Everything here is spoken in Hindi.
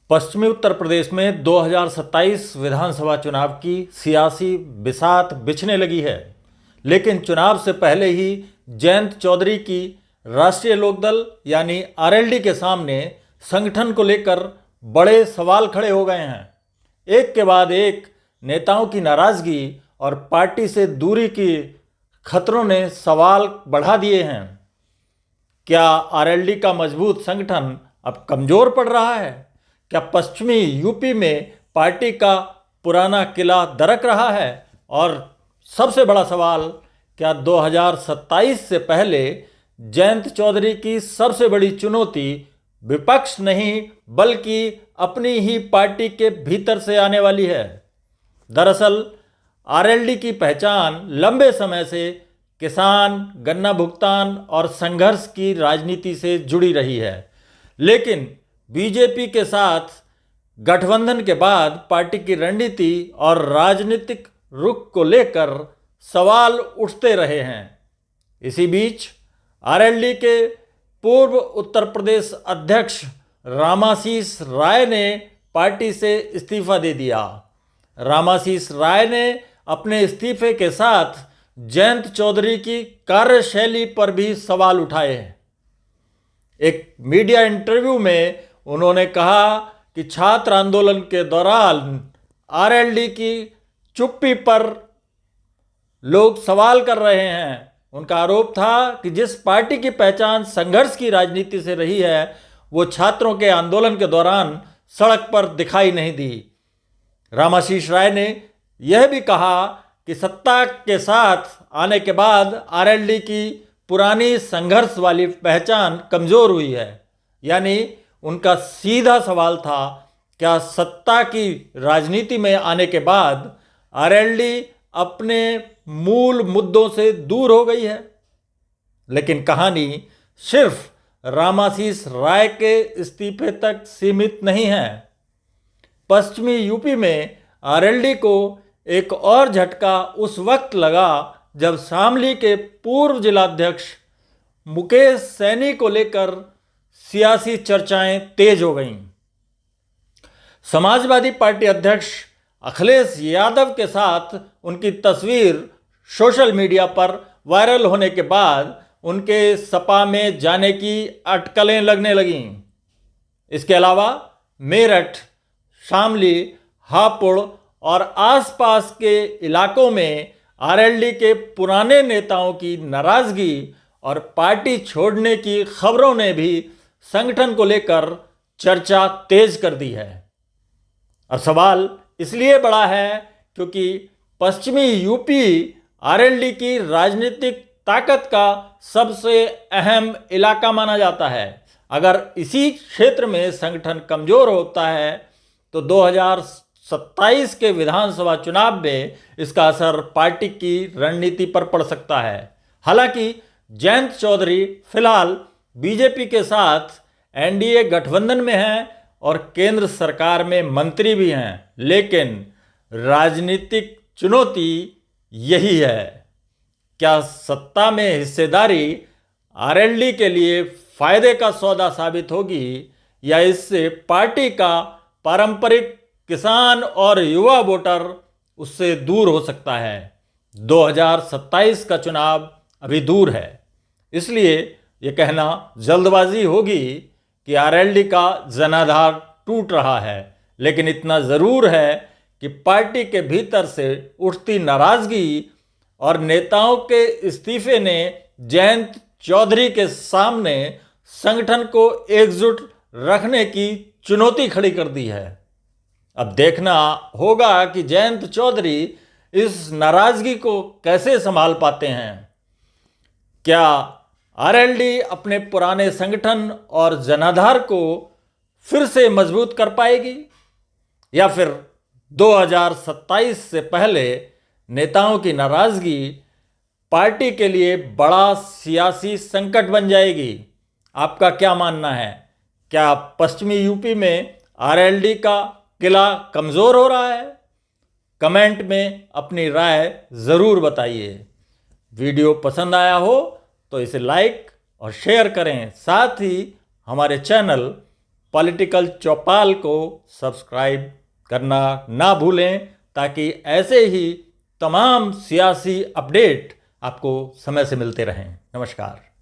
पश्चिमी उत्तर प्रदेश में 2027 विधानसभा चुनाव की सियासी बिसात बिछने लगी है, लेकिन चुनाव से पहले ही जयंत चौधरी की राष्ट्रीय लोकदल यानी आरएलडी के सामने संगठन को लेकर बड़े सवाल खड़े हो गए हैं। एक के बाद एक नेताओं की नाराजगी और पार्टी से दूरी की खतरों ने सवाल बढ़ा दिए हैं। क्या आरएलडी का मजबूत संगठन अब कमजोर पड़ रहा है? क्या पश्चिमी यूपी में पार्टी का पुराना किला दरक रहा है? और सबसे बड़ा सवाल, क्या 2027 से पहले जयंत चौधरी की सबसे बड़ी चुनौती विपक्ष नहीं बल्कि अपनी ही पार्टी के भीतर से आने वाली है? दरअसल आरएलडी की पहचान लंबे समय से किसान, गन्ना भुगतान और संघर्ष की राजनीति से जुड़ी रही है, लेकिन बीजेपी के साथ गठबंधन के बाद पार्टी की रणनीति और राजनीतिक रुख को लेकर सवाल उठते रहे हैं। इसी बीच आरएलडी के पूर्व उत्तर प्रदेश अध्यक्ष रामाशीष राय ने पार्टी से इस्तीफा दे दिया। रामाशीष राय ने अपने इस्तीफे के साथ जयंत चौधरी की कार्यशैली पर भी सवाल उठाए हैं। एक मीडिया इंटरव्यू में उन्होंने कहा कि छात्र आंदोलन के दौरान आरएलडी की चुप्पी पर लोग सवाल कर रहे हैं। उनका आरोप था कि जिस पार्टी की पहचान संघर्ष की राजनीति से रही है, वो छात्रों के आंदोलन के दौरान सड़क पर दिखाई नहीं दी। रामाशीष राय ने यह भी कहा कि सत्ता के साथ आने के बाद आरएलडी की पुरानी संघर्ष वाली पहचान कमजोर हुई है। यानी उनका सीधा सवाल था, क्या सत्ता की राजनीति में आने के बाद आरएलडी अपने मूल मुद्दों से दूर हो गई है? लेकिन कहानी सिर्फ रामाशीष राय के इस्तीफे तक सीमित नहीं है। पश्चिमी यूपी में आरएलडी को एक और झटका उस वक्त लगा जब शामली के पूर्व जिलाध्यक्ष मुकेश सैनी को लेकर सियासी चर्चाएं तेज हो गईं। समाजवादी पार्टी अध्यक्ष अखिलेश यादव के साथ उनकी तस्वीर सोशल मीडिया पर वायरल होने के बाद उनके सपा में जाने की अटकलें लगने लगीं। इसके अलावा मेरठ, शामली, हापुड़ और आसपास के इलाकों में आरएलडी के पुराने नेताओं की नाराजगी और पार्टी छोड़ने की खबरों ने भी संगठन को लेकर चर्चा तेज कर दी है। और सवाल इसलिए बड़ा है क्योंकि पश्चिमी यूपी आरएलडी की राजनीतिक ताकत का सबसे अहम इलाका माना जाता है। अगर इसी क्षेत्र में संगठन कमजोर होता है तो 2027 के विधानसभा चुनाव में इसका असर पार्टी की रणनीति पर पड़ सकता है। हालांकि जयंत चौधरी फिलहाल बीजेपी के साथ एनडीए गठबंधन में हैं और केंद्र सरकार में मंत्री भी हैं, लेकिन राजनीतिक चुनौती यही है, क्या सत्ता में हिस्सेदारी आरएलडी के लिए फायदे का सौदा साबित होगी या इससे पार्टी का पारंपरिक किसान और युवा वोटर उससे दूर हो सकता है। 2027 का चुनाव अभी दूर है, इसलिए ये कहना जल्दबाजी होगी कि आरएलडी का जनाधार टूट रहा है। लेकिन इतना ज़रूर है कि पार्टी के भीतर से उठती नाराजगी और नेताओं के इस्तीफे ने जयंत चौधरी के सामने संगठन को एकजुट रखने की चुनौती खड़ी कर दी है। अब देखना होगा कि जयंत चौधरी इस नाराजगी को कैसे संभाल पाते हैं। क्या आरएलडी अपने पुराने संगठन और जनाधार को फिर से मजबूत कर पाएगी या फिर 2027 से पहले नेताओं की नाराजगी पार्टी के लिए बड़ा सियासी संकट बन जाएगी? आपका क्या मानना है? क्या पश्चिमी यूपी में आरएलडी का किला कमज़ोर हो रहा है? कमेंट में अपनी राय ज़रूर बताइए। वीडियो पसंद आया हो तो इसे लाइक और शेयर करें। साथ ही हमारे चैनल पॉलिटिकल चौपाल को सब्सक्राइब करना ना भूलें, ताकि ऐसे ही तमाम सियासी अपडेट आपको समय से मिलते रहें। नमस्कार।